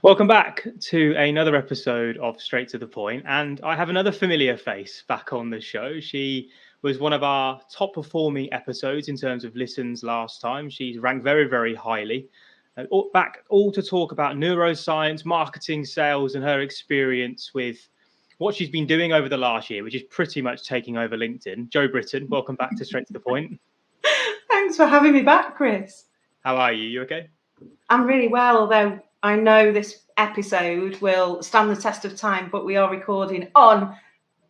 Welcome back to another episode of Straight to the Point, and I have another familiar face back on the show. She was one of our top performing episodes in terms of listens last time. She's ranked very, very highly. Back all to talk about neuroscience, marketing, sales, and her experience with what she's been doing over the last year, which is pretty much taking over LinkedIn. Jo Britton, welcome back to Straight to the Point. Thanks for having me back, Chris. How are you? You okay? I'm really well, although I know this episode will stand the test of time, but we are recording on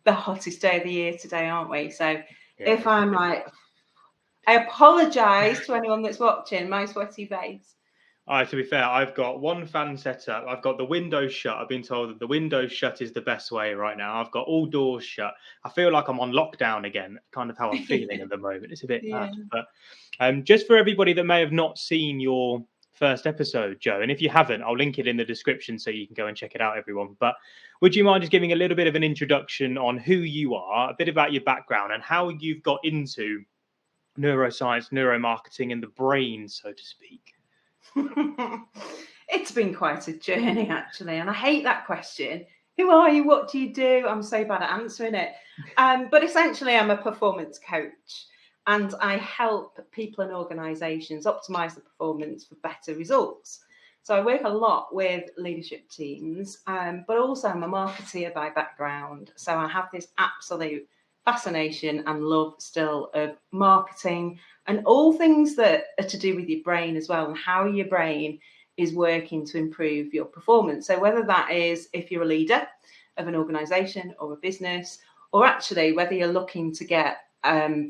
the hottest day of the year today, aren't we? So if I'm like, I apologise to anyone that's watching my sweaty face. To be fair, I've got one fan set up. I've got the windows shut. I've been told that the windows shut is the best way right now. I've got all doors shut. I feel like I'm on lockdown again, kind of how I'm feeling at the moment. It's a bit mad. But just for everybody that may have not seen your first episode, Jo, and if you haven't, I'll link it in the description so you can go and check it out, everyone. But would you mind just giving a little bit of an introduction on who you are, a bit about your background, and how you've got into neuroscience, neuromarketing, and the brain, so to speak? It's been quite a journey, actually, and I hate that question. Who are you? What do you do? I'm so bad at answering it. But essentially, I'm a performance coach, and I help people and organisations optimise the performance for better results. So I work a lot with leadership teams, but also I'm a marketeer by background. So I have this absolute fascination and love still of marketing and all things that are to do with your brain as well, and how your brain is working to improve your performance. So whether that is if you're a leader of an organisation or a business, or actually whether you're looking to get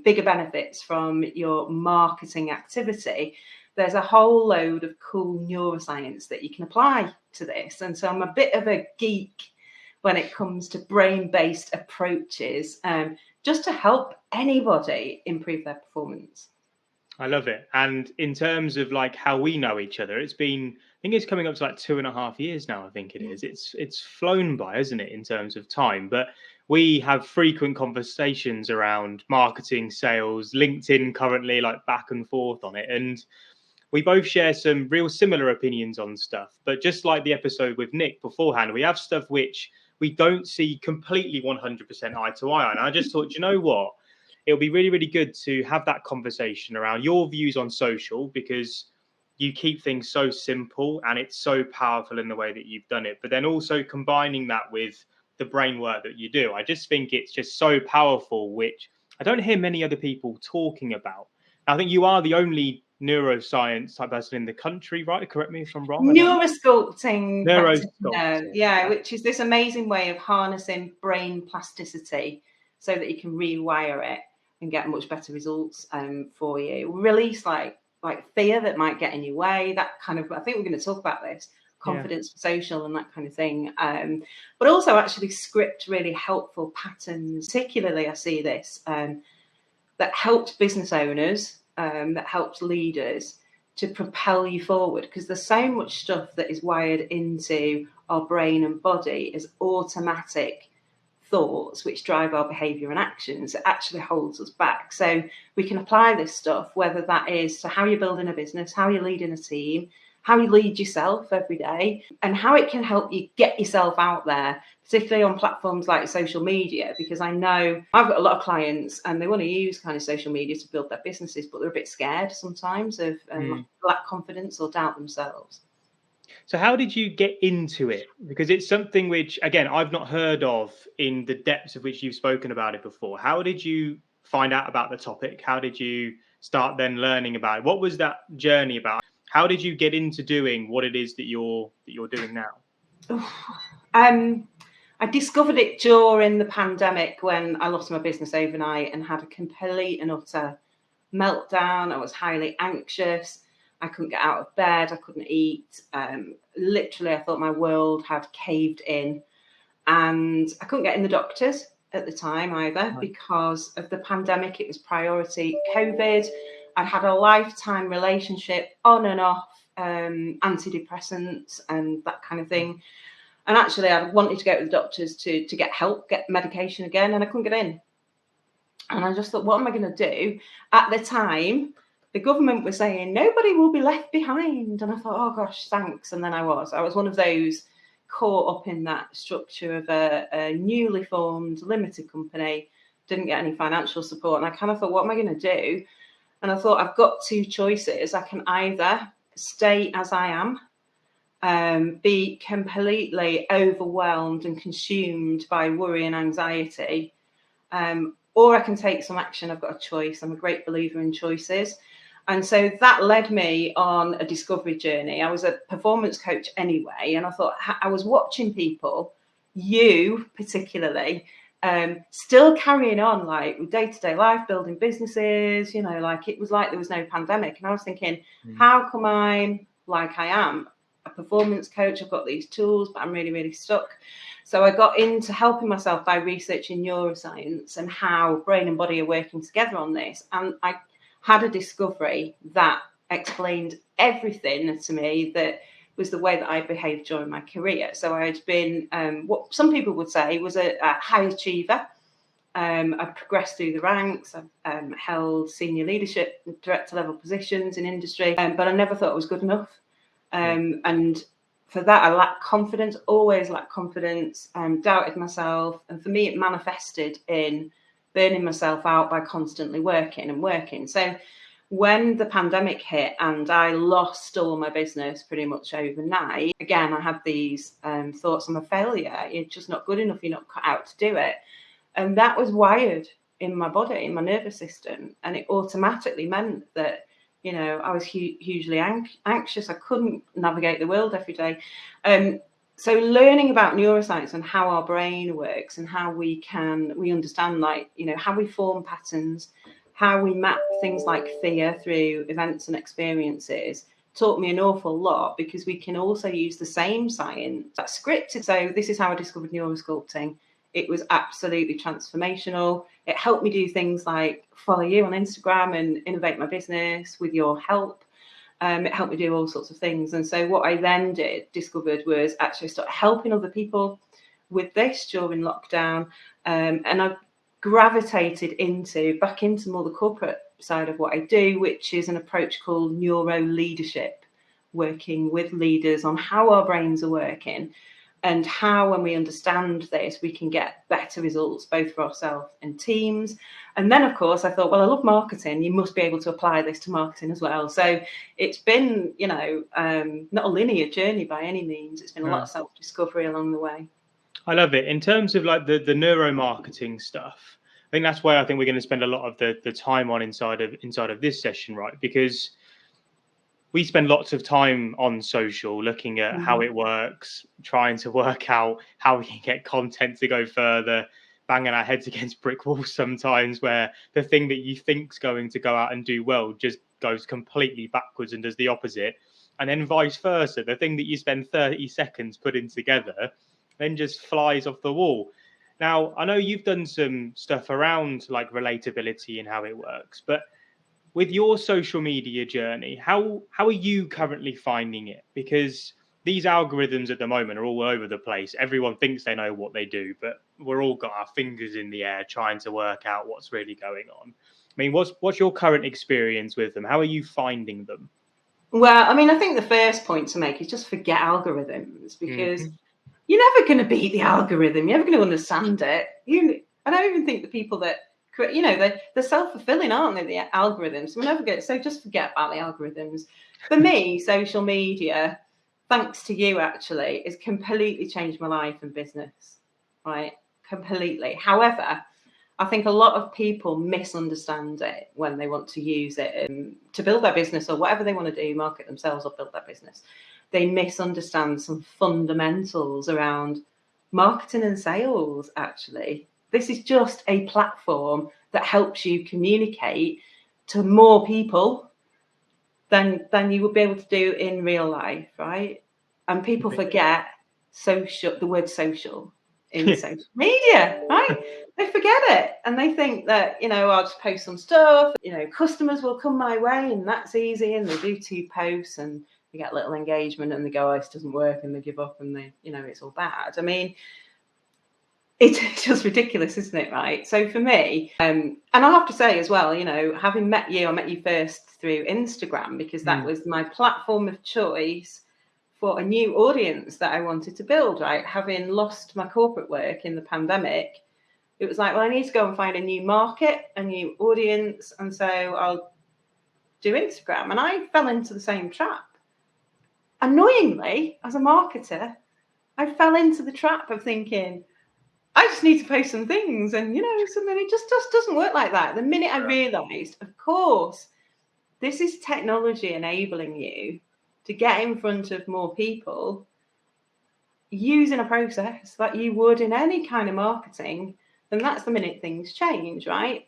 bigger benefits from your marketing activity, there's a whole load of cool neuroscience that you can apply to this. And so I'm a bit of a geek when it comes to brain-based approaches, just to help anybody improve their performance. I love it. And in terms of like how we know each other, I think it's coming up to like 2.5 years now. I think it is. It's flown by, isn't it, in terms of time? But we have frequent conversations around marketing, sales, LinkedIn currently, like back and forth on it. And we both share some real similar opinions on stuff. But just like the episode with Nick beforehand, we have stuff which we don't see completely 100% eye to eye on. And I just thought, you know what? It'll be really, really good to have that conversation around your views on social, because you keep things so simple and it's so powerful in the way that you've done it. But then also combining that with the brain work that you do. I just think it's just so powerful, which I don't hear many other people talking about. I think you are the only neuroscience type person in the country, right? Correct me if I'm wrong. Neurosculpting. Neurosculpting. Which is this amazing way of harnessing brain plasticity so that you can rewire it and get much better results for you. Release like fear that might get in your way, that kind of, I think we're going to talk about this, confidence for social and that kind of thing. But also actually script really helpful patterns. Particularly I see this that helps business owners, that helps leaders to propel you forward, because there's so much stuff that is wired into our brain and body as automatic thoughts which drive our behavior and actions. It actually holds us back. So we can apply this stuff, whether that is to how you're building a business, how you're leading a team, how you lead yourself every day, and how it can help you get yourself out there, particularly on platforms like social media, because I know I've got a lot of clients and they want to use kind of social media to build their businesses, but they're a bit scared sometimes of lack confidence or doubt themselves. So how did you get into it? Because it's something which, again, I've not heard of in the depths of which you've spoken about it before. How did you find out about the topic? How did you start then learning about it? What was that journey about? How did you get into doing what it is that you're doing now? I discovered it during the pandemic when I lost my business overnight and had a complete and utter meltdown. I was highly anxious. I couldn't get out of bed. I couldn't eat. Literally, I thought my world had caved in. And I couldn't get in the doctors at the time either because of the pandemic. It was priority COVID. I'd had a lifetime relationship on and off, antidepressants and that kind of thing. And actually, I wanted to go to the doctors to get help, get medication again, and I couldn't get in. And I just thought, what am I going to do? At the time, the government was saying nobody will be left behind. And I thought, oh gosh, thanks. And then I was one of those caught up in that structure of a newly formed limited company, didn't get any financial support. And I kind of thought, what am I going to do? And I thought, I've got two choices. I can either stay as I am, be completely overwhelmed and consumed by worry and anxiety, or I can take some action. I've got a choice. I'm a great believer in choices. And so that led me on a discovery journey. I was a performance coach anyway, and I thought, I was watching people, you particularly, still carrying on like with day-to-day life, building businesses, you know, like it was like there was no pandemic. And I was thinking, how come I'm like I am a performance coach? I've got these tools, but I'm really, really stuck. So I got into helping myself by researching neuroscience and how brain and body are working together on this. And I had a discovery that explained everything to me that was the way that I behaved during my career. So I had been what some people would say was a high achiever. I progressed through the ranks. I've held senior leadership, director level positions in industry, but I never thought I was good enough. And for that, I lacked confidence, always lacked confidence, doubted myself. And for me, it manifested in burning myself out by constantly working. So when the pandemic hit and I lost all my business pretty much overnight, again, I had these thoughts, I'm a failure. You're just not good enough. You're not cut out to do it. And that was wired in my body, in my nervous system. And it automatically meant that, you know, I was hugely anxious. I couldn't navigate the world every day. So learning about neuroscience and how our brain works and how we understand, like, you know, how we form patterns, how we map things like fear through events and experiences taught me an awful lot, because we can also use the same science that's scripted. So this is how I discovered Neurosculpting. It was absolutely transformational. It helped me do things like follow you on Instagram and innovate my business with your help. It helped me do all sorts of things. And so what I then discovered was actually start helping other people with this during lockdown. And I've gravitated back into more the corporate side of what I do, which is an approach called Neuro Leadership, working with leaders on how our brains are working and how, when we understand this, we can get better results both for ourselves and teams. And then, of course, I thought, well, I love marketing. You must be able to apply this to marketing as well. So it's been, you know, not a linear journey by any means. It's been a lot of self-discovery along the way. I love it. In terms of like the neuromarketing stuff, I think that's where I think we're going to spend a lot of the time on inside of this session, right? Because we spend lots of time on social looking at how it works, trying to work out how we can get content to go further, banging our heads against brick walls sometimes, where the thing that you think's going to go out and do well just goes completely backwards and does the opposite. And then vice versa. The thing that you spend 30 seconds putting together then just flies off the wall. Now, I know you've done some stuff around like relatability and how it works, but with your social media journey, how are you currently finding it? Because these algorithms at the moment are all over the place. Everyone thinks they know what they do, but we're all got our fingers in the air trying to work out what's really going on. I mean, what's your current experience with them? How are you finding them? Well, I mean, I think the first point to make is just forget algorithms, because you're never going to beat the algorithm. You're never going to understand it. I don't even think the people that, you know, they're self-fulfilling, aren't they, the algorithms? We're never good. So just forget about the algorithms. For me, social media, thanks to you actually, has completely changed my life and business, right? Completely. However, I think a lot of people misunderstand it when they want to use it to build their business or whatever they want to do, market themselves or build their business. They misunderstand some fundamentals around marketing and sales, actually. This is just a platform that helps you communicate to more people than you would be able to do in real life, right? And people forget the word social in social media, right? They forget it and they think that, you know, I'll just post some stuff, you know, customers will come my way and that's easy, and they do 2 posts and they get little engagement and they go, oh, this doesn't work, and they give up and they, you know, it's all bad. I mean, it's just ridiculous, isn't it? Right. So for me, and I have to say as well, you know, having met you, I met you first through Instagram because that was my platform of choice for a new audience that I wanted to build, right? Having lost my corporate work in the pandemic, it was like, well, I need to go and find a new market, a new audience. And so I'll do Instagram. And I fell into the same trap. Annoyingly, as a marketer, I fell into the trap of thinking, I just need to post some things. And, you know, something, it just doesn't work like that. The minute I realized, of course, this is technology enabling you to get in front of more people using a process that you would in any kind of marketing, then that's the minute things change, right?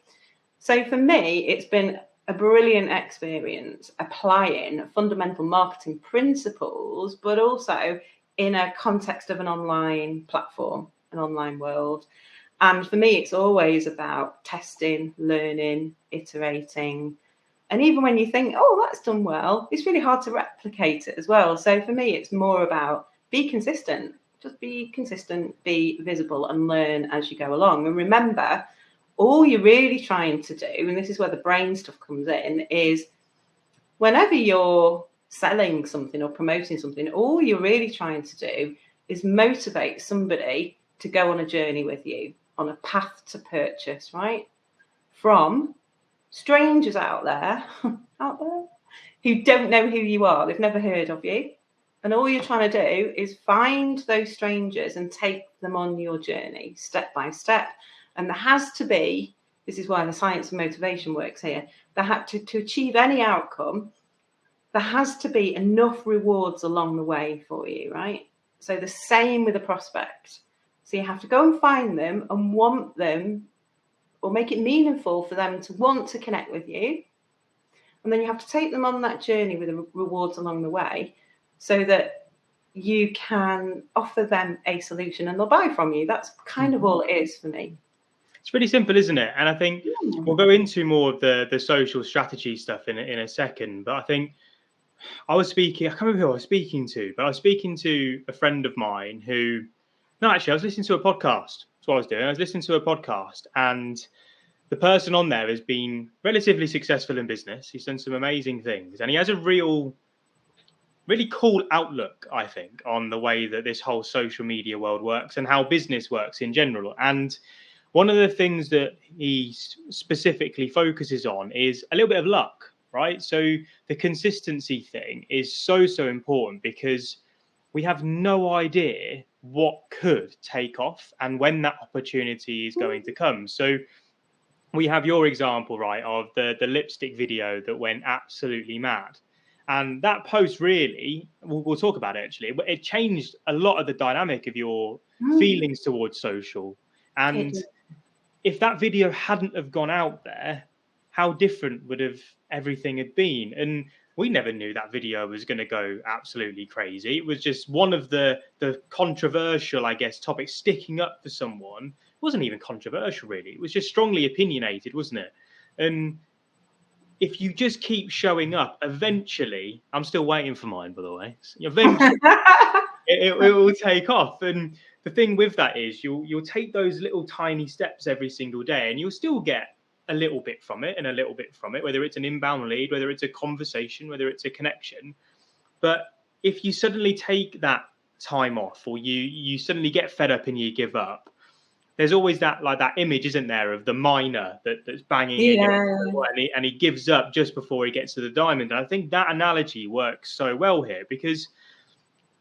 So for me, it's been a brilliant experience applying fundamental marketing principles, but also in a context of an online platform, an online world. And for me, it's always about testing, learning, iterating. And even when you think, oh, that's done well, it's really hard to replicate it as well. So for me, it's more about be consistent. Just be consistent, be visible, and learn as you go along. And remember, all you're really trying to do, and this is where the brain stuff comes in, is whenever you're selling something or promoting something, all you're really trying to do is motivate somebody to go on a journey with you, on a path to purchase, right? From strangers out there who don't know who you are, they've never heard of you. And all you're trying to do is find those strangers and take them on your journey step by step. And there has to be, this is why the science of motivation works here, to achieve any outcome, there has to be enough rewards along the way for you, right? So the same with a prospect. So you have to go and find them and want them, or make it meaningful for them to want to connect with you. And then you have to take them on that journey with the rewards along the way so that you can offer them a solution and they'll buy from you. That's kind of all it is for me. It's pretty simple, isn't it? And I think we'll go into more of the social strategy stuff in a second. But I think I can't remember who I was speaking to, but I was speaking to a friend of mine who, no, actually, I was listening to a podcast. That's what I was doing. I was listening to a podcast, and the person on there has been relatively successful in business. He's done some amazing things, and he has a really cool outlook, I think, on the way that this whole social media world works and how business works in general. And one of the things that he specifically focuses on is a little bit of luck, right? So the consistency thing is so important because we have no idea what could take off and when that opportunity is going to come. So we have your example, right, of the lipstick video that went absolutely mad. And that post really, we'll talk about it actually, but it changed a lot of the dynamic of your feelings towards social. And if that video hadn't have gone out there, how different would have everything had been? And we never knew that video was going to go absolutely crazy. It was just one of the controversial, I guess, topics sticking up for someone. It wasn't even controversial, really. It was just strongly opinionated, wasn't it? And if you just keep showing up, eventually, I'm still waiting for mine, by the way. Eventually, it will take off. And the thing with that is you'll take those little tiny steps every single day, and you'll still get a little bit from it and a little bit from it, whether it's an inbound lead, whether it's a conversation, whether it's a connection. But if you suddenly take that time off, or you suddenly get fed up and you give up, there's always that image, isn't there, of the miner that's banging and he gives up just before he gets to the diamond. And I think that analogy works so well here because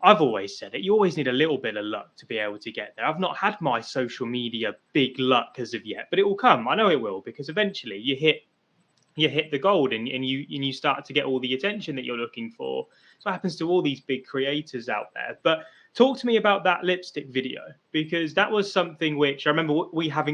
I've always said it. You always need a little bit of luck to be able to get there. I've not had my social media big luck as of yet, but it will come. I know it will, because eventually you hit the gold and you start to get all the attention that you're looking for. So it happens to all these big creators out there. But talk to me about that lipstick video, because that was something which I remember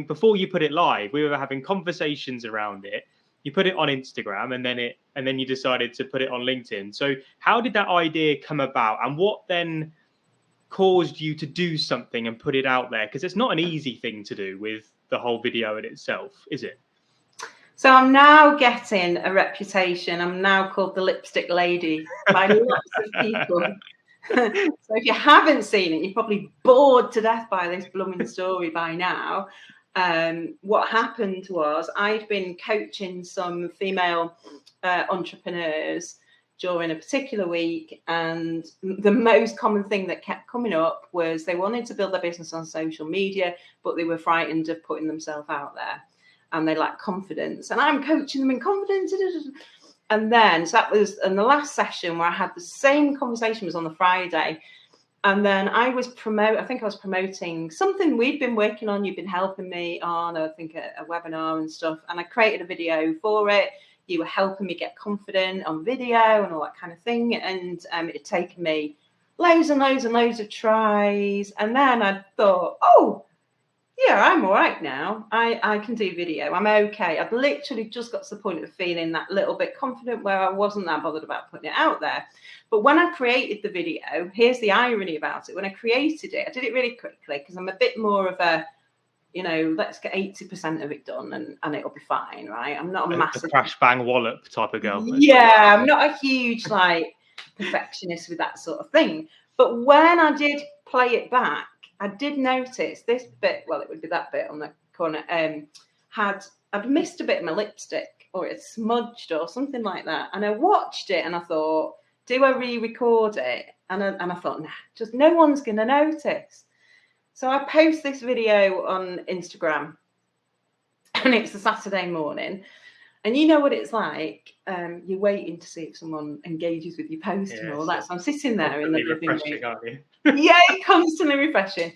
before you put it live, we were having conversations around it. You put it on Instagram and then you decided to put it on LinkedIn. So how did that idea come about, and what then caused you to do something and put it out there? Because it's not an easy thing to do with the whole video in itself, is it? So I'm now getting a reputation. I'm now called the lipstick lady by lots of people. So if you haven't seen it, you're probably bored to death by this blooming story by now. What happened was I'd been coaching some female entrepreneurs during a particular week, and the most common thing that kept coming up was they wanted to build their business on social media, but they were frightened of putting themselves out there, and they lacked confidence. And I'm coaching them in confidence. And then, so that was in the last session where I had the same conversation, was on the Friday. And then I was promoting something we'd been working on. You've been helping me on, I think, a webinar and stuff. And I created a video for it. You were helping me get confident on video and all that kind of thing. And it had taken me loads and loads and loads of tries. And then I thought, oh, yeah, I'm all right now. I can do video. I'm okay. I've literally just got to the point of feeling that little bit confident where I wasn't that bothered about putting it out there. But when I created the video, here's the irony about it. When I created it, I did it really quickly because I'm a bit more of a, let's get 80% of it done and it'll be fine, right? I'm not a massive crash bang wallop type of girl. Yeah, I'm not a huge perfectionist with that sort of thing. But when I did play it back, I did notice this bit, well, it would be that bit on the corner, I'd missed a bit of my lipstick, or it smudged or something like that. And I watched it and I thought, do I re-record it? And I thought, nah, just no one's going to notice. So I post this video on Instagram, and it's a Saturday morning. And you know what it's like. You're waiting to see if someone engages with your post and all that. So I'm sitting there in the living room. Aren't you? Yeah, constantly refreshing.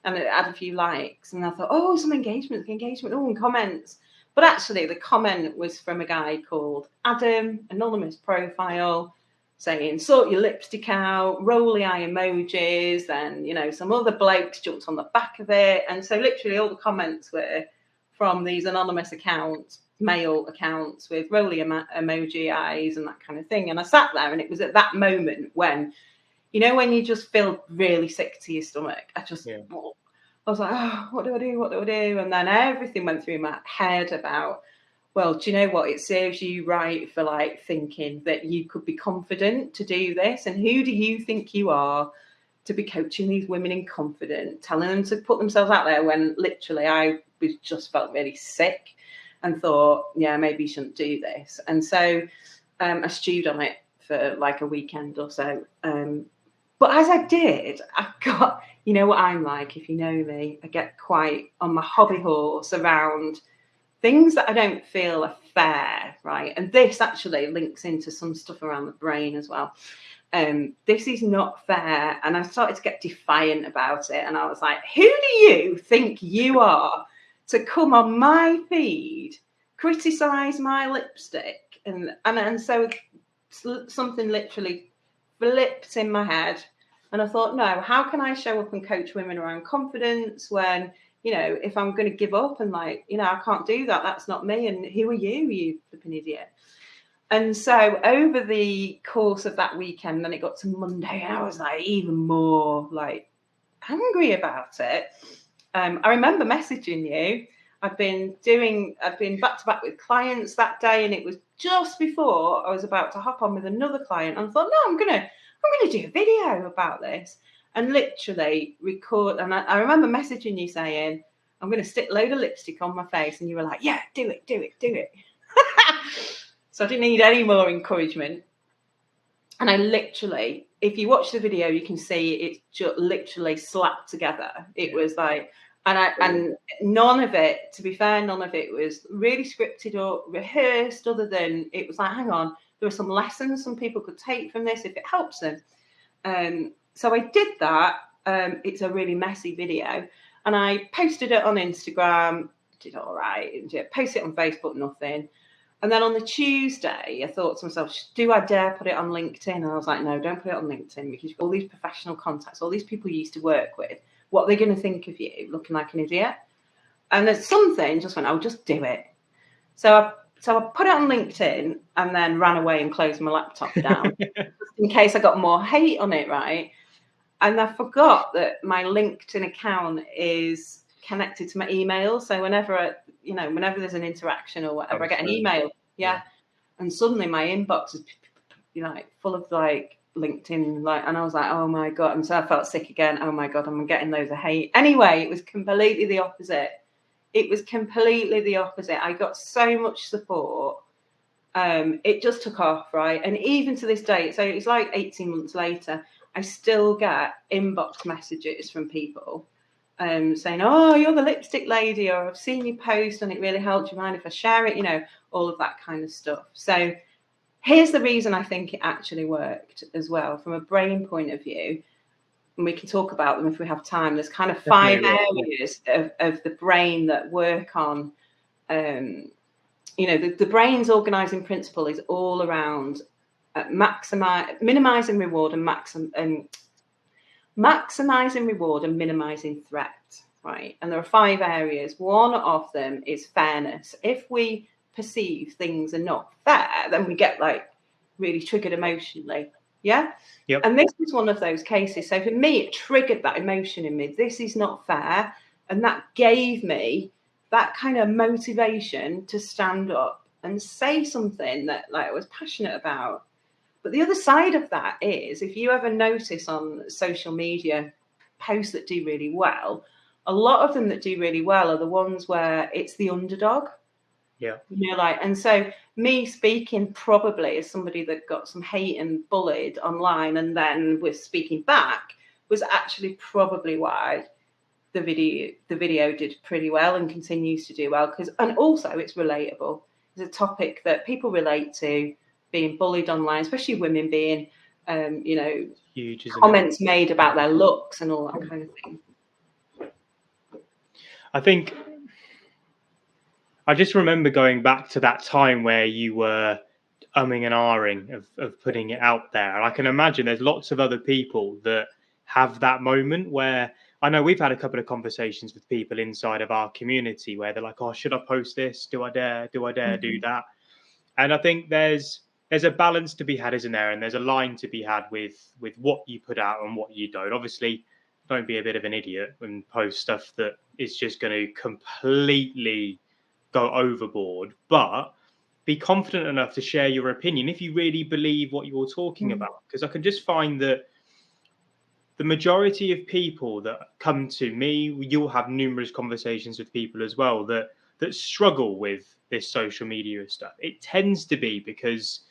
And it had a few likes. And I thought, oh, some engagement, oh, and comments. But actually, the comment was from a guy called Adam, anonymous profile, saying, sort your lipstick out, rolly eye emojis. And, some other blokes jumped on the back of it. And so literally all the comments were from these anonymous accounts, male accounts with rolly emoji eyes and that kind of thing. And I sat there, and it was at that moment when, when you just feel really sick to your stomach, I was like, oh, what do I do? What do I do? And then everything went through my head about, well, do you know what? It serves you right for thinking that you could be confident to do this. And who do you think you are to be coaching these women in confidence, telling them to put themselves out there, when literally I just felt really sick and thought, yeah, maybe you shouldn't do this. And so I stewed on it for a weekend or so. But as I did, I got, you know what I'm like, if you know me, I get quite on my hobby horse around things that I don't feel are fair, right? And this actually links into some stuff around the brain as well. This is not fair. And I started to get defiant about it. And I was like, who do you think you are to come on my feed, criticize my lipstick? And so something literally flipped in my head. And I thought, no, how can I show up and coach women around confidence when, if I'm going to give up and I can't do that, that's not me. And who are you flipping idiot? And so over the course of that weekend, then it got to Monday, and I was even more angry about it. I remember messaging you. I'd been back to back with clients that day, and it was just before I was about to hop on with another client. And I thought, no, I'm gonna do a video about this and literally record. And I remember messaging you saying, I'm gonna stick a load of lipstick on my face, and you were like, yeah, do it. So I didn't need any more encouragement. And I literally, if you watch the video, you can see it's just literally slapped together. It was and none of it, to be fair, none of it was really scripted or rehearsed, other than it was hang on, there are some lessons some people could take from this if it helps them. So I did that. It's a really messy video, and I posted it on Instagram, did all right, posted it on Facebook, nothing. And then on the Tuesday, I thought to myself, do I dare put it on LinkedIn? And I was like, no, don't put it on LinkedIn, because you've got all these professional contacts, all these people you used to work with. What are they going to think of you, looking like an idiot? And there's something just went, I'll just do it. So I put it on LinkedIn and then ran away and closed my laptop down just in case I got more hate on it, right? And I forgot that my LinkedIn account is connected to my email. So whenever there's an interaction or whatever, I get an email. Yeah. And suddenly my inbox is full of LinkedIn, like, and I was like, oh my God. And so I felt sick again. Oh my God, I'm getting loads of hate. Anyway, it was completely the opposite. It was completely the opposite. I got so much support. It just took off, right? And even to this day, so it's like 18 months later, I still get inbox messages from people saying, oh, you're the lipstick lady, or I've seen you post and it really helped. You mind if I share it? You know, all of that kind of stuff. So here's the reason I think it actually worked as well from a brain point of view. And we can talk about them if we have time. There's kind of five areas of the brain that work on, you know, the brain's organizing principle is all around minimizing reward and maximizing reward and minimizing threat, right? And there are 5 areas. One of them is fairness. If we perceive things are not fair, then we get like really triggered emotionally. Yeah. Yep. And this is one of those cases. So for me, it triggered that emotion in me. This is not fair. And that gave me that kind of motivation to stand up and say something that like I was passionate about. But the other side of that is, if you ever notice on social media posts that do really well, a lot of them that do really well are the ones where it's the underdog. Yeah. You know, like, and so me speaking probably as somebody that got some hate and bullied online and then was speaking back was actually probably why the video did pretty well and continues to do well, because, and also it's relatable. It's a topic that people relate to, being bullied online, especially women being you know, huge, isn't comments made about their looks and all that kind of thing. I think I just remember going back to that time where you were umming and ahhing of putting it out there. And I can imagine there's lots of other people that have that moment where, I know we've had a couple of conversations with people inside of our community where they're like, oh, should I post this? Do I dare? Do I dare do that? And I think there's a balance to be had, isn't there? And there's a line to be had with what you put out and what you don't. Obviously, don't be a bit of an idiot and post stuff that is just going to completely go overboard, but be confident enough to share your opinion if you really believe what you're talking about. Because I can just find that the majority of people that come to me, you'll have numerous conversations with people as well that struggle with this social media stuff. It tends to be because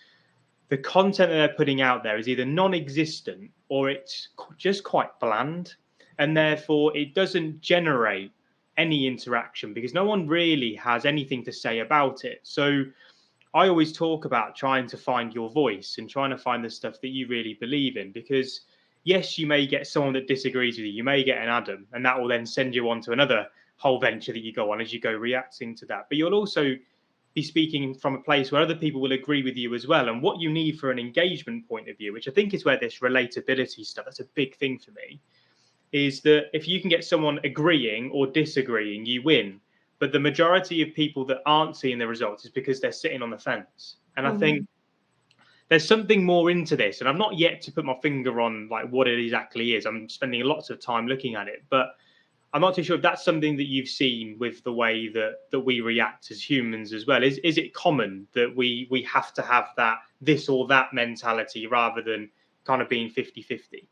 the content that they're putting out there is either non-existent or it's just quite bland, and therefore it doesn't generate any interaction because no one really has anything to say about it. So I always talk about trying to find your voice and trying to find the stuff that you really believe in, because yes, you may get someone that disagrees with you. You may get an Adam, and that will then send you on to another whole venture that you go on as you go reacting to that. But you'll also be speaking from a place where other people will agree with you as well. And what you need for an engagement point of view, which I think is where this relatability stuff, that's a big thing for me, is that if you can get someone agreeing or disagreeing, you win. But the majority of people that aren't seeing the results is because they're sitting on the fence. And I think there's something more into this. And I've not yet to put my finger on like what it exactly is. I'm spending lots of time looking at it. But I'm not too sure if that's something that you've seen with the way that we react as humans as well. Is it common that we have to have that this or that mentality rather than kind of being 50-50?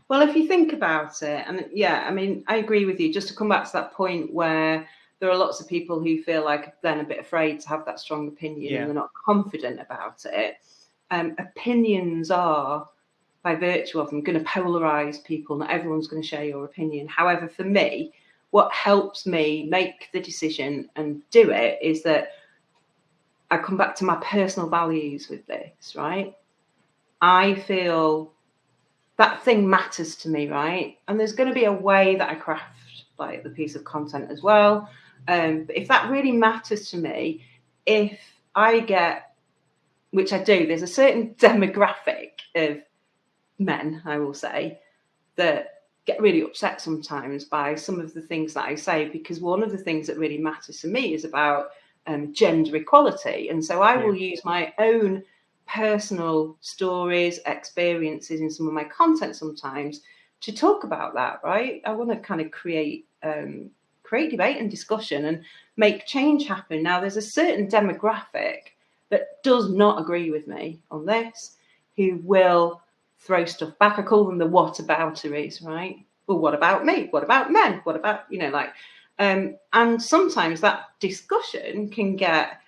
Well, if you think about it, and yeah, I mean, I agree with you. Just to come back to that point where there are lots of people who feel like then a bit afraid to have that strong opinion and they're not confident about it. Opinions are, by virtue of them, going to polarize people. Not everyone's going to share your opinion. However, for me, what helps me make the decision and do it is that I come back to my personal values with this, right? I feel that thing matters to me, right? And there's going to be a way that I craft like the piece of content as well. But if that really matters to me, if I get, which I do, there's a certain demographic of men, I will say, that get really upset sometimes by some of the things that I say, because one of the things that really matters to me is about gender equality. And so I will use my own personal stories, experiences in some of my content sometimes to talk about that, right? I want to kind of create debate and discussion and make change happen. Now, there's a certain demographic that does not agree with me on this, who will throw stuff back. I call them the whatabouteries, right? Well, what about me? What about men? What about, you know, like, and sometimes that discussion can get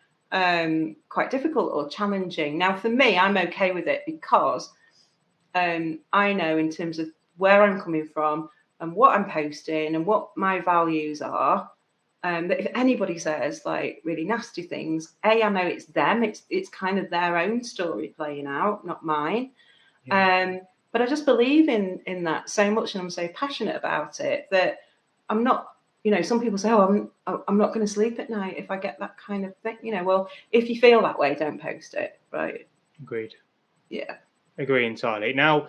quite difficult or challenging. Now, for me, I'm okay with it because I know in terms of where I'm coming from and what I'm posting and what my values are, that if anybody says like really nasty things, I know it's them. It's kind of their own story playing out, not mine. Yeah. But I just believe in that so much, and I'm so passionate about it that I'm not. You know, some people say, "Oh, I'm not going to sleep at night if I get that kind of thing." You know, well, if you feel that way, don't post it, right? Agreed. Yeah. Agree entirely. Now,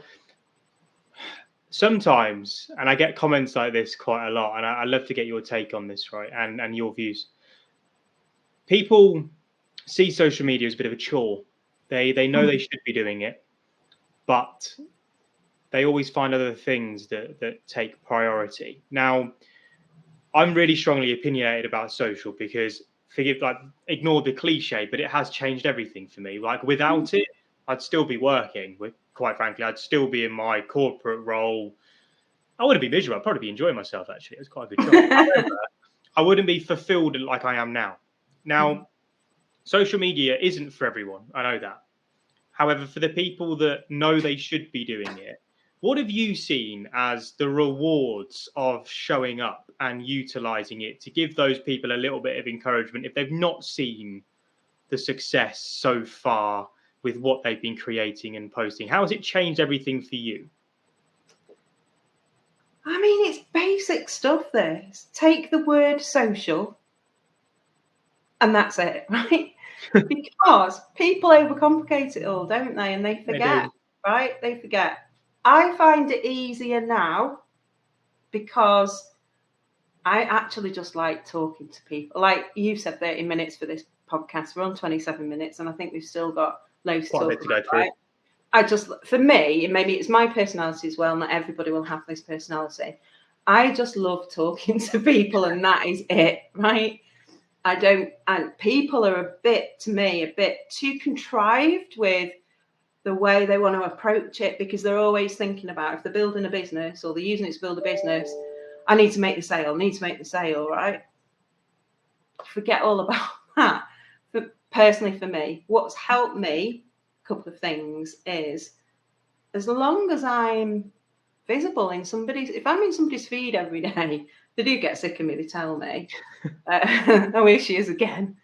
sometimes, and I get comments like this quite a lot, and I'd love to get your take on this, right? And your views. People see social media as a bit of a chore. They know they should be doing it, but they always find other things that take priority. Now, I'm really strongly opinionated about social because, ignore the cliche, but it has changed everything for me. Like, without it, I'd still be working. Quite frankly, I'd still be in my corporate role. I wouldn't be miserable. I'd probably be enjoying myself, actually. It's quite a good job. However, I wouldn't be fulfilled like I am now. Now, social media isn't for everyone. I know that. However, for the people that know they should be doing it, what have you seen as the rewards of showing up and utilizing it to give those people a little bit of encouragement if they've not seen the success so far with what they've been creating and posting? How has it changed everything for you? I mean, it's basic stuff, this. Take the word social, and that's it, right? Because people overcomplicate it all, don't they? And they forget, right? They forget. I find it easier now because I actually just like talking to people. Like you said, 30 minutes for this podcast. We're on 27 minutes, and I think we've still got loads to talk about, right? I just, for me, maybe it's my personality as well. Not everybody will have this personality. I just love talking to people, and that is it, right? I don't, and people are a bit, to me, a bit too contrived with the way they want to approach it, because they're always thinking about if they're building a business or they're using it to build a business, I need to make the sale, right? Forget all about that. But personally, for me, what's helped me, a couple of things, is as long as I'm visible in somebody's, if I'm in somebody's feed every day, they do get sick of me, they tell me. I wish she is again.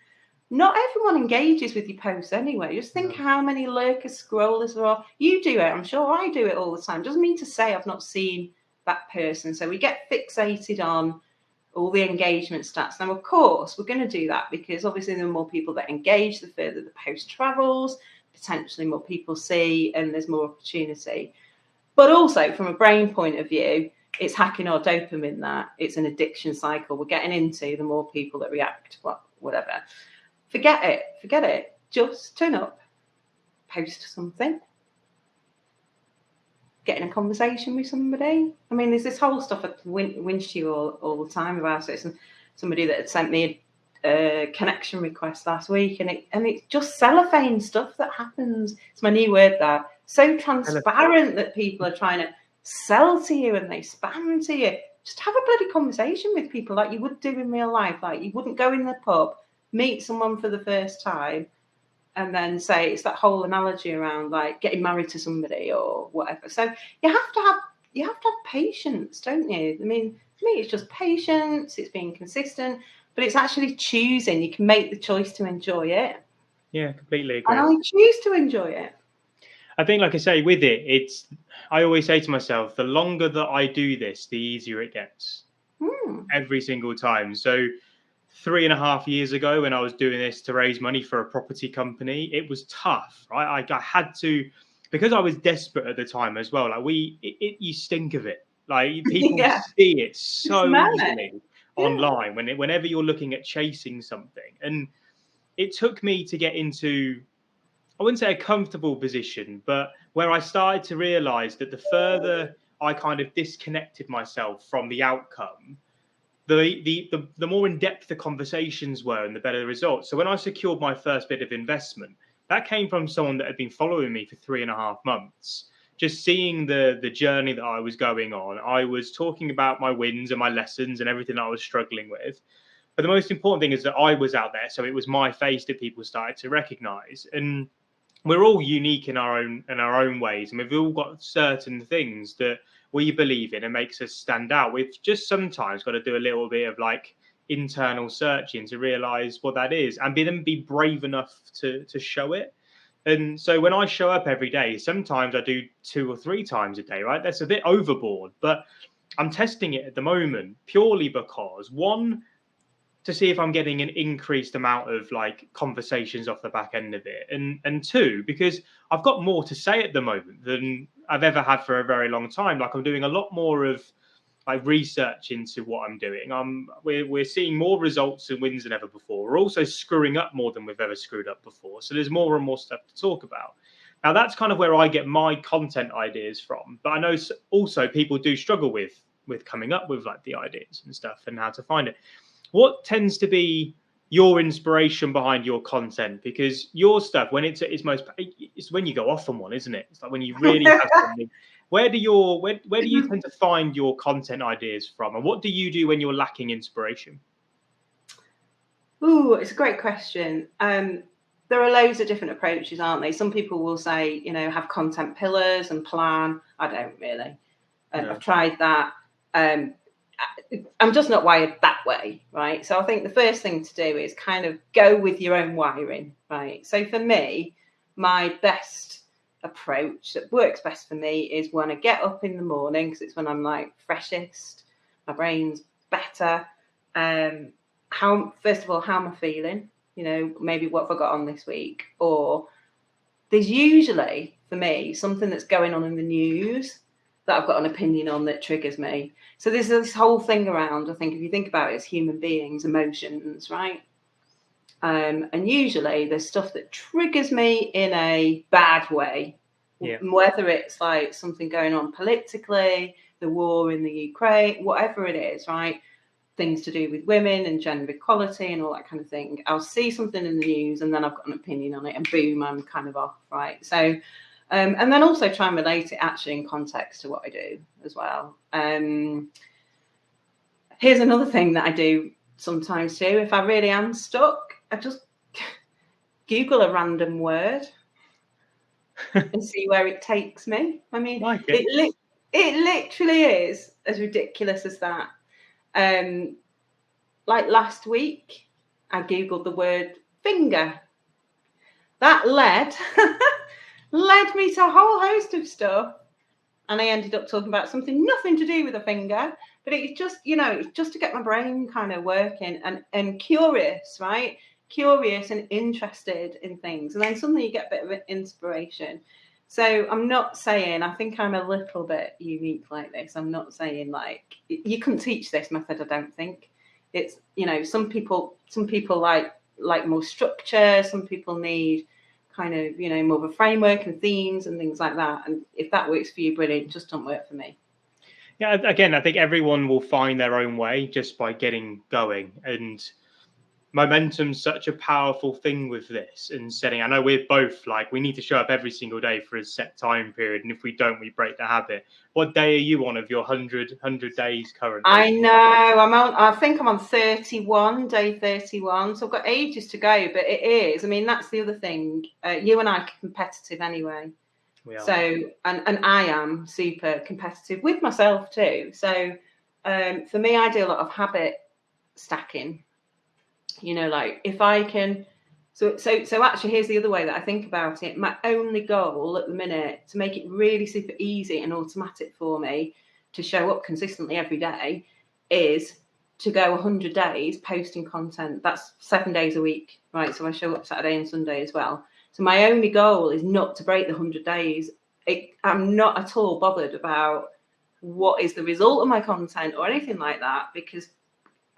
Not everyone engages with your posts anyway. Just think how many lurkers, scrollers there are. You do it. I'm sure I do it all the time. Doesn't mean to say I've not seen that person. So we get fixated on all the engagement stats. Now, of course, we're going to do that because obviously the more people that engage, the further the post travels, potentially more people see, and there's more opportunity. But also from a brain point of view, it's hacking our dopamine. That it's an addiction cycle we're getting into. The more people that react, whatever. Forget it. Just turn up, post something, get in a conversation with somebody. I mean, there's this whole stuff I whinge to you all the time about it. Somebody that had sent me a connection request last week, and it's just cellophane stuff that happens. It's my new word, that. So transparent that people are trying to sell to you and they spam to you. Just have a bloody conversation with people like you would do in real life. Like you wouldn't go in the pub, meet someone for the first time, and then say, it's that whole analogy around like getting married to somebody or whatever. So you have to have patience, don't you? I mean, for me, it's just patience. It's being consistent, but it's actually choosing. You can make the choice to enjoy it. Yeah, completely agree. And I choose to enjoy it. I think, like I say, with it, I always say to myself, the longer that I do this, the easier it gets. Every single time. So 3.5 years ago, when I was doing this to raise money for a property company, it was tough, right? I had to, because I was desperate at the time as well. Like you stink of it. Like people see it so easily online whenever you're looking at chasing something. And it took me to get into, I wouldn't say a comfortable position, but where I started to realize that the further I kind of disconnected myself from the outcome, the more in depth the conversations were and the better the results. So when I secured my first bit of investment, that came from someone that had been following me for 3.5 months. just seeing the journey that I was going on. I was talking about my wins and my lessons and everything that I was struggling with. But the most important thing is that I was out there, so it was my face that people started to recognize. And we're all unique in our own ways, and we've all got certain things that we believe in and makes us stand out. We've just sometimes got to do a little bit of like internal searching to realize what that is, and be brave enough to show it. And so when I show up every day, sometimes I do 2 or 3 times a day, right? That's a bit overboard, but I'm testing it at the moment purely because, one, to see if I'm getting an increased amount of like conversations off the back end of it, and two, because I've got more to say at the moment than I've ever had for a very long time. Like, I'm doing a lot more of like research into what I'm doing. We're seeing more results and wins than ever before. We're also screwing up more than we've ever screwed up before. So there's more and more stuff to talk about. Now, that's kind of where I get my content ideas from. But I know also people do struggle with coming up with like the ideas and stuff and how to find it. What tends to be your inspiration behind your content? Because your stuff, when it's when you go off on one, isn't it? It's like when you really have something. Where do you tend to find your content ideas from, and what do you do when you're lacking inspiration? Ooh, it's a great question. There are loads of different approaches, aren't they? Some people will say, have content pillars and plan. I don't really. No. I've tried that. I'm just not wired that way, right? So I think the first thing to do is kind of go with your own wiring, right? So for me, my best approach that works best for me is when I get up in the morning, because it's when I'm like freshest, my brain's better. First of all, how am I feeling? Maybe what have I got on this week? Or there's usually, for me, something that's going on in the news that I've got an opinion on that triggers me. So there's this whole thing around, I think, if you think about it as human beings, emotions, right? And usually there's stuff that triggers me in a bad way, whether it's like something going on politically, the war in the Ukraine, whatever it is, right? Things to do with women and gender equality and all that kind of thing. I'll see something in the news and then I've got an opinion on it and boom, I'm kind of off, right? So, and then also try and relate it actually in context to what I do as well. Here's another thing that I do sometimes too. If I really am stuck, I just Google a random word and see where it takes me. I mean, it literally is as ridiculous as that. Like last week, I Googled the word finger. That led me to a whole host of stuff. And I ended up talking about something nothing to do with a finger, but it's just, it's just to get my brain kind of working and curious, right? Curious and interested in things. And then suddenly you get a bit of inspiration. So I'm not saying, I think I'm a little bit unique like this. I'm not saying like, you couldn't teach this method, I don't think. It's, some people like more structure. Some people need kind of, more of a framework and themes and things like that. And if that works for you, brilliant. It just don't work for me. Yeah, again, I think everyone will find their own way just by getting going. And momentum's such a powerful thing with this and setting. I know we're both like, we need to show up every single day for a set time period. And if we don't, we break the habit. What day are you on of your 100 days currently? I know. I think I'm on 31, day 31. So I've got ages to go, but it is. I mean, that's the other thing. You and I are competitive anyway. So, and I am super competitive with myself too. So for me, I do a lot of habit stacking. Like if I can, so actually here's the other way that I think about it. My only goal at the minute to make it really super easy and automatic for me to show up consistently every day is to go 100 days posting content. That's 7 days a week, right? So I show up Saturday and Sunday as well. So my only goal is not to break the 100 days. I'm not at all bothered about what is the result of my content or anything like that, because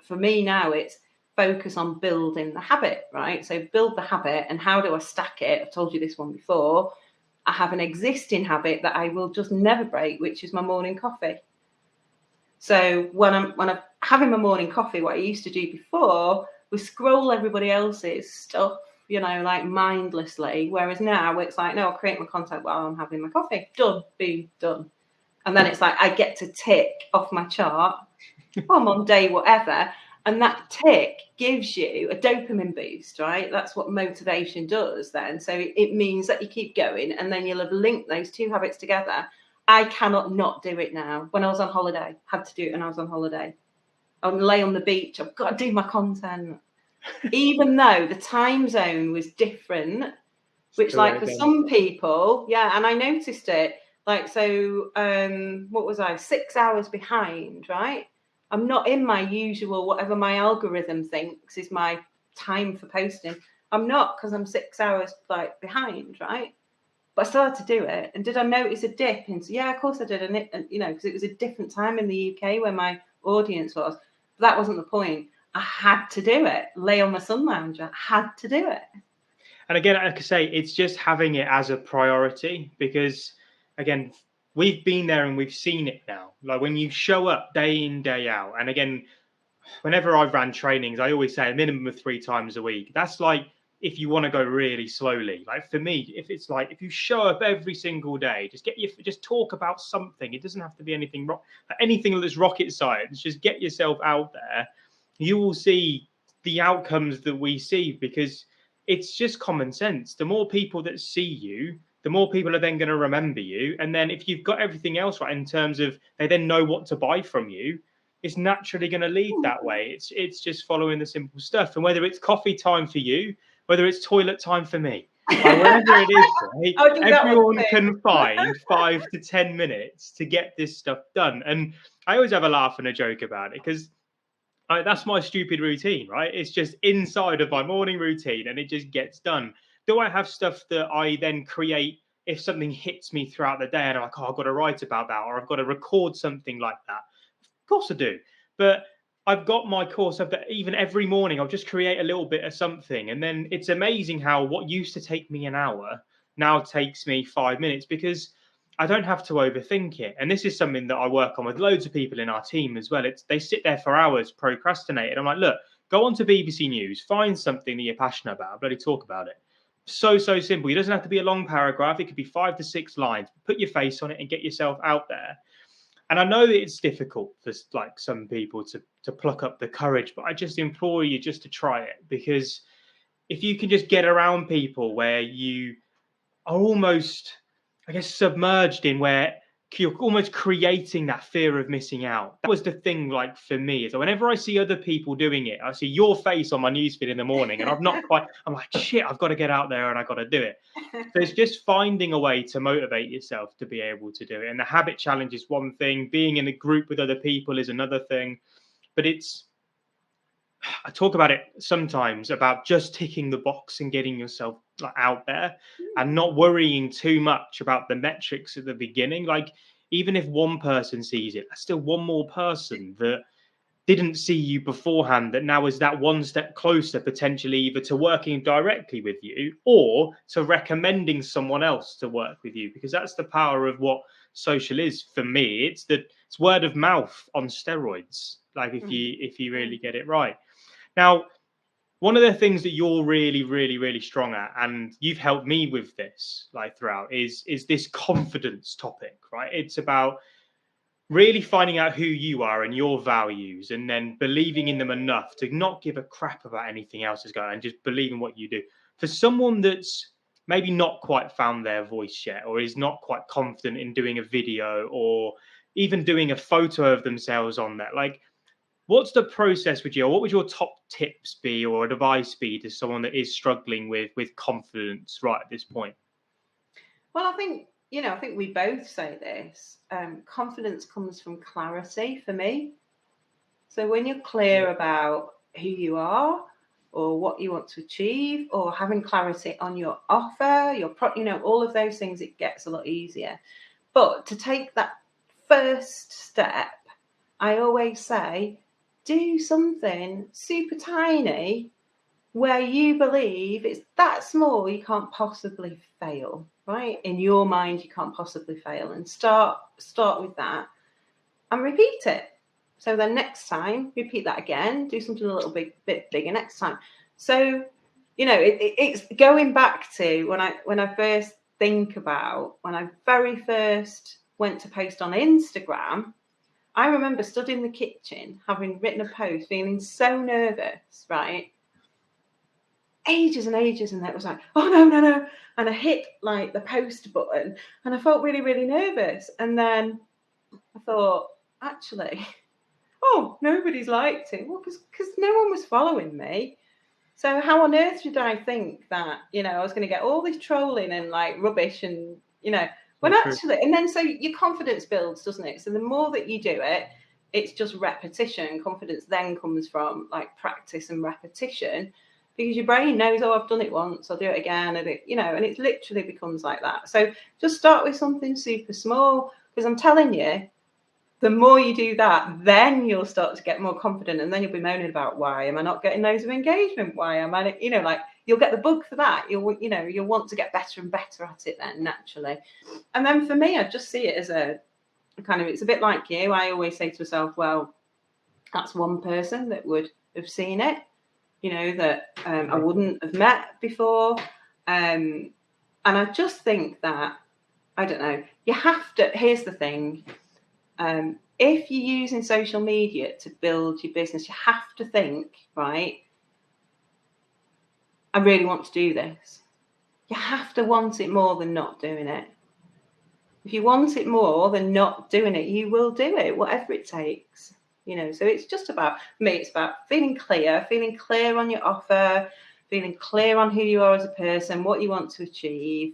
for me now it's focus on building the habit, right? So build the habit, and how do I stack it? I've told you this one before. I have an existing habit that I will just never break, which is my morning coffee. So when I'm having my morning coffee, what I used to do before was scroll everybody else's stuff you know, like mindlessly. Whereas now it's like, no, I'll create my content while I'm having my coffee. Done, boom, done. And then it's like I get to tick off my chart. I'm on day whatever. And that tick gives you a dopamine boost, right? That's what motivation does then. So it means that you keep going, and then you'll have linked those two habits together. I cannot not do it now. When I was on holiday, had to do it when I was on holiday. I would lay on the beach. I've got to do my content. Even though the time zone was different, which like for some people, yeah, and I noticed it. Like, so what was I? 6 hours behind, right? I'm not in my usual, whatever my algorithm thinks is my time for posting. I'm not, because I'm 6 hours like behind, right? But I still had to do it. And did I notice a dip? And yeah, of course I did. And you know, because it was a different time in the UK where my audience was. But that wasn't the point. I had to do it. Lay on my sun lounger. Had to do it. And again, like I say, it's just having it as a priority, because again, we've been there and we've seen it now. Like when you show up day in, day out, and again, whenever I've ran trainings, I always say a minimum of 3 times a week. That's like if you want to go really slowly. Like for me, if it's like if you show up every single day, just talk about something. It doesn't have to be anything that's rocket science. Just get yourself out there. You will see the outcomes that we see, because it's just common sense. The more people that see you, the more people are then going to remember you. And then if you've got everything else right in terms of they then know what to buy from you, it's naturally going to lead that way. It's just following the simple stuff. And whether it's coffee time for you, whether it's toilet time for me, or whatever it is, right? Everyone can find 5 to 10 minutes to get this stuff done. And I always have a laugh and a joke about it, because that's my stupid routine, right? It's just inside of my morning routine and it just gets done. Do I have stuff that I then create if something hits me throughout the day and I'm like, oh, I've got to write about that, or I've got to record something like that? Of course I do. But I've got my course. Even every morning, I'll just create a little bit of something. And then it's amazing how what used to take me an hour now takes me 5 minutes, because I don't have to overthink it. And this is something that I work on with loads of people in our team as well. They sit there for hours procrastinating. I'm like, look, go on to BBC News, find something that you're passionate about, bloody talk about it. So simple. It doesn't have to be a long paragraph. It could be 5 to 6 lines. Put your face on it and get yourself out there. And I know that it's difficult for like some people to pluck up the courage, but I just implore you just to try it, because if you can just get around people where you are almost, I guess, submerged in where you're almost creating that fear of missing out. That was the thing, like for me, is whenever I see other people doing it, I see your face on my newsfeed in the morning, and I'm like, shit, I've got to get out there and I've got to do it. So it's just finding a way to motivate yourself to be able to do it. And the habit challenge is one thing, being in a group with other people is another thing. But I talk about it sometimes about just ticking the box and getting yourself out there and not worrying too much about the metrics at the beginning. Like, even if one person sees it, that's still one more person that didn't see you beforehand, that now is that one step closer potentially either to working directly with you or to recommending someone else to work with you, because that's the power of what social is for me. It's word of mouth on steroids, like if you really get it right. Now, one of the things that you're really, really, really strong at, and you've helped me with this like throughout, is this confidence topic, right? It's about really finding out who you are and your values, and then believing in them enough to not give a crap about anything else is going on, and just believe in what you do. For someone that's maybe not quite found their voice yet, or is not quite confident in doing a video or even doing a photo of themselves on there, like, what's the process with you? Or what would your top tips be or advice be to someone that is struggling with confidence right at this point? Well, I think we both say this. Confidence comes from clarity for me. So when you're clear about who you are or what you want to achieve, or having clarity on your offer, all of those things, it gets a lot easier. But to take that first step, I always say, do something super tiny where you believe it's that small you can't possibly fail, right? In your mind, you can't possibly fail, and start with that and repeat it. So then next time, repeat that again, do something a little bit bigger next time. So you know, it's going back to when I first think about when I very first went to post on Instagram. I remember stood in the kitchen, having written a post, feeling so nervous, right? Ages and ages, and it was like, oh no, and I hit like the post button, and I felt really, really nervous. And then I thought, actually, oh, nobody's liked it. Well, because no one was following me. So how on earth did I think that, you know, I was going to get all this trolling and like rubbish and, you know, when actually, and then so your confidence builds, doesn't it? So the more that you do it, it's just repetition. Confidence then comes from like practice and repetition, because your brain knows, oh, I've done it once, I'll do it again. And it, you know, and it literally becomes like that. So just start with something super small, because I'm telling you, the more you do that, then you'll start to get more confident, and then you'll be moaning about, why am I not getting loads of engagement? Why am I, you know, like you'll get the bug for that. You'll want to get better and better at it then naturally. And then for me, I just see it as a kind of, it's a bit like you. I always say to myself, well, that's one person that would have seen it, you know, that I wouldn't have met before. And I just think that, I don't know, you have to, here's the thing. If you're using social media to build your business, you have to think, right, I really want to do this. You have to want it more than not doing it. If you want it more than not doing it, you will do it, whatever it takes. You know, so it's just about, for me, it's about feeling clear on your offer, feeling clear on who you are as a person, what you want to achieve,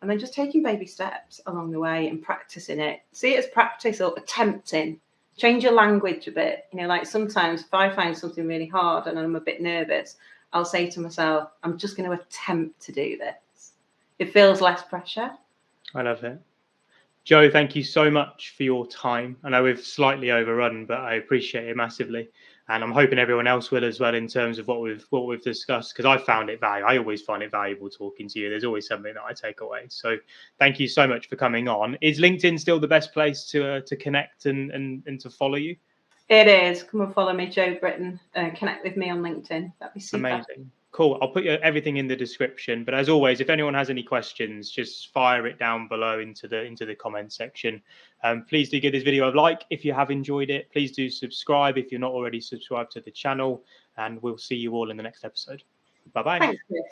and then just taking baby steps along the way and practicing it. See it as practice or attempting. Change your language a bit. You know, like sometimes if I find something really hard and I'm a bit nervous, I'll say to myself, I'm just going to attempt to do this. It feels less pressure. I love it. Joe, thank you so much for your time. I know we've slightly overrun, but I appreciate it massively. And I'm hoping everyone else will as well, in terms of what we've discussed, because I found it valuable. I always find it valuable talking to you. There's always something that I take away. So thank you so much for coming on. Is LinkedIn still the best place to connect and to follow you? It is. Come and follow me, Joe Britton. Connect with me on LinkedIn. That'd be super. Amazing. Cool. I'll put everything in the description. But as always, if anyone has any questions, just fire it down below into the comment section. Please do give this video a like if you have enjoyed it. Please do subscribe if you're not already subscribed to the channel. And we'll see you all in the next episode. Bye-bye. Thanks, Chris.